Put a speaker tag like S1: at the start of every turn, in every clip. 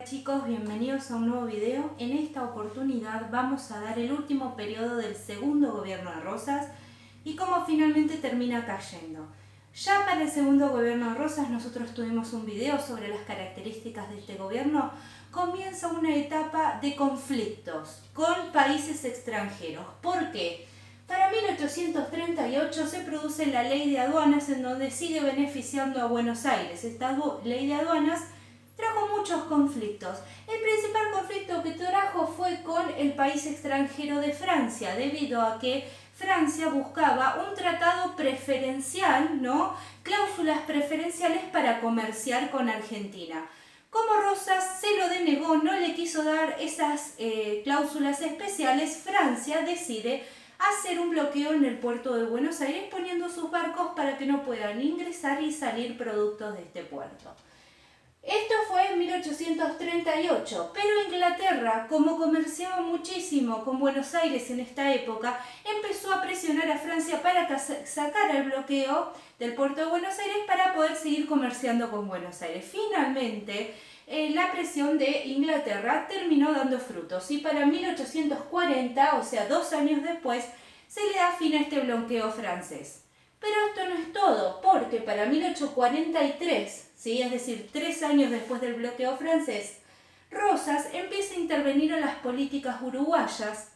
S1: Chicos, bienvenidos a un nuevo video. En esta oportunidad vamos a dar el último periodo del segundo gobierno de Rosas y cómo finalmente termina cayendo. Ya para el segundo gobierno de Rosas nosotros tuvimos un video sobre las características de este gobierno. Comienza una etapa de conflictos con países extranjeros. ¿Por qué? Para 1838 se produce la ley de aduanas en donde sigue beneficiando a Buenos Aires. Esta ley de aduanas trajo muchos conflictos. El principal conflicto que trajo fue con el país extranjero de Francia, debido a que Francia buscaba un tratado preferencial, ¿no? Cláusulas preferenciales para comerciar con Argentina. Como Rosas se lo denegó, no le quiso dar esas cláusulas especiales, Francia decide hacer un bloqueo en el puerto de Buenos Aires poniendo sus barcos para que no puedan ingresar y salir productos de este puerto. Esto fue en 1838, pero Inglaterra, como comerciaba muchísimo con Buenos Aires en esta época, empezó a presionar a Francia para sacar el bloqueo del puerto de Buenos Aires para poder seguir comerciando con Buenos Aires. Finalmente, la presión de Inglaterra terminó dando frutos y para 1840, o sea 2 años después, se le da fin a este bloqueo francés. Pero esto no es todo, porque para 1843, ¿sí? Es decir, 3 años después del bloqueo francés, Rosas empieza a intervenir en las políticas uruguayas,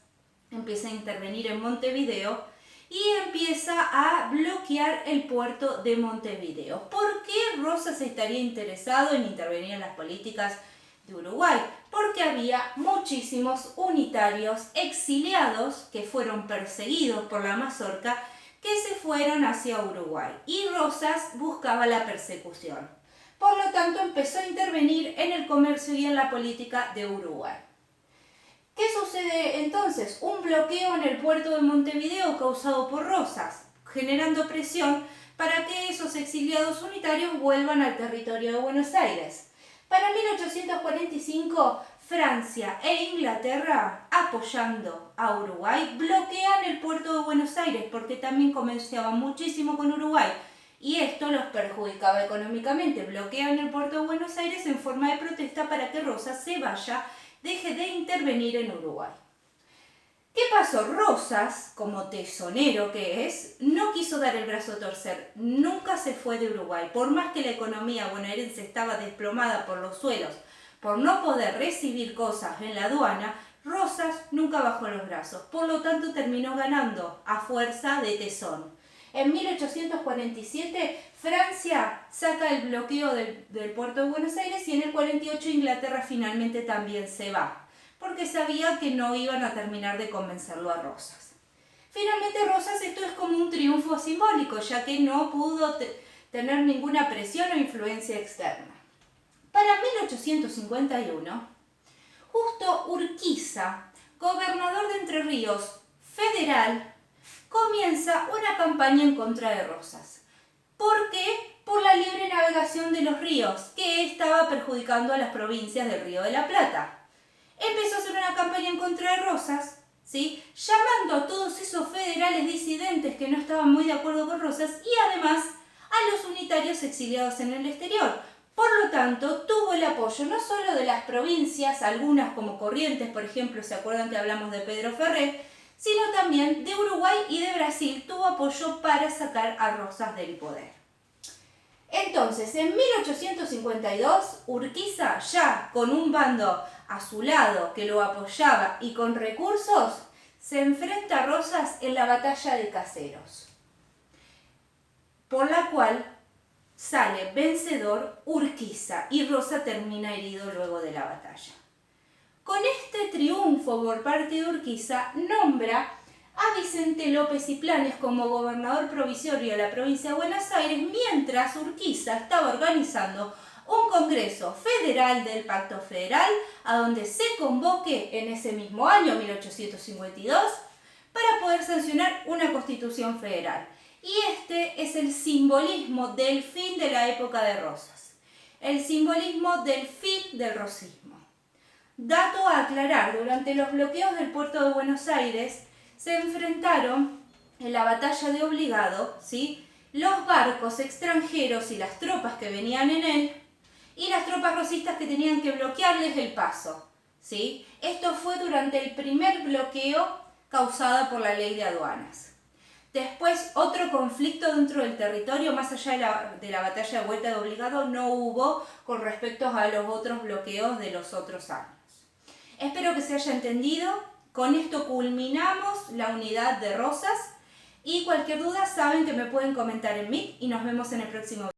S1: empieza a intervenir en Montevideo y empieza a bloquear el puerto de Montevideo. ¿Por qué Rosas estaría interesado en intervenir en las políticas de Uruguay? Porque había muchísimos unitarios exiliados que fueron perseguidos por la mazorca que se fueron hacia Uruguay y Rosas buscaba la persecución. Por lo tanto, empezó a intervenir en el comercio y en la política de Uruguay. ¿Qué sucede entonces? Un bloqueo en el puerto de Montevideo causado por Rosas, generando presión para que esos exiliados unitarios vuelvan al territorio de Buenos Aires. Para 1845, Francia e Inglaterra, apoyando a Uruguay, bloquean el puerto de Buenos Aires porque también comerciaban muchísimo con Uruguay y esto los perjudicaba económicamente. Bloquean el puerto de Buenos Aires en forma de protesta para que Rosas se vaya, deje de intervenir en Uruguay. ¿Qué pasó? Rosas, como tesonero que es, no quiso dar el brazo a torcer, nunca se fue de Uruguay. Por más que la economía bonaerense estaba desplomada por los suelos, por no poder recibir cosas en la aduana, Rosas nunca bajó los brazos, por lo tanto terminó ganando a fuerza de tesón. En 1847 Francia saca el bloqueo del puerto de Buenos Aires y en el 48 Inglaterra finalmente también se va, porque sabía que no iban a terminar de convencerlo a Rosas. Finalmente Rosas esto es como un triunfo simbólico, ya que no pudo tener ninguna presión o influencia externa. Para 1851, justo Urquiza, gobernador de Entre Ríos, federal, comienza una campaña en contra de Rosas. ¿Por qué? Por la libre navegación de los ríos, que estaba perjudicando a las provincias del Río de la Plata. Empezó a hacer una campaña en contra de Rosas, ¿sí? Llamando a todos esos federales disidentes que no estaban muy de acuerdo con Rosas y además a los unitarios exiliados en el exterior. Por lo tanto, tuvo el apoyo no solo de las provincias, algunas como Corrientes, por ejemplo, ¿se acuerdan que hablamos de Pedro Ferrer?, sino también de Uruguay y de Brasil, tuvo apoyo para sacar a Rosas del poder. Entonces, en 1852, Urquiza, ya con un bando a su lado que lo apoyaba y con recursos, se enfrenta a Rosas en la batalla de Caseros, por la cual sale vencedor Urquiza y Rosas termina herido luego de la batalla. Con este triunfo por parte de Urquiza, nombra a Vicente López y Planes como gobernador provisorio de la provincia de Buenos Aires, mientras Urquiza estaba organizando un congreso federal del Pacto Federal, a donde se convoque en ese mismo año, 1852, para poder sancionar una constitución federal. Y este es el simbolismo del fin de la época de Rosas, el simbolismo del fin del rosismo. Dato a aclarar, durante los bloqueos del puerto de Buenos Aires se enfrentaron en la batalla de Obligado, ¿sí?, los barcos extranjeros y las tropas que venían en él y las tropas rosistas que tenían que bloquearles el paso, ¿sí? Esto fue durante el primer bloqueo causado por la ley de aduanas. Después, otro conflicto dentro del territorio, más allá de la batalla de Vuelta de Obligado, no hubo con respecto a los otros bloqueos de los otros años. Espero que se haya entendido. Con esto culminamos la unidad de Rosas y cualquier duda saben que me pueden comentar en Meet y nos vemos en el próximo video.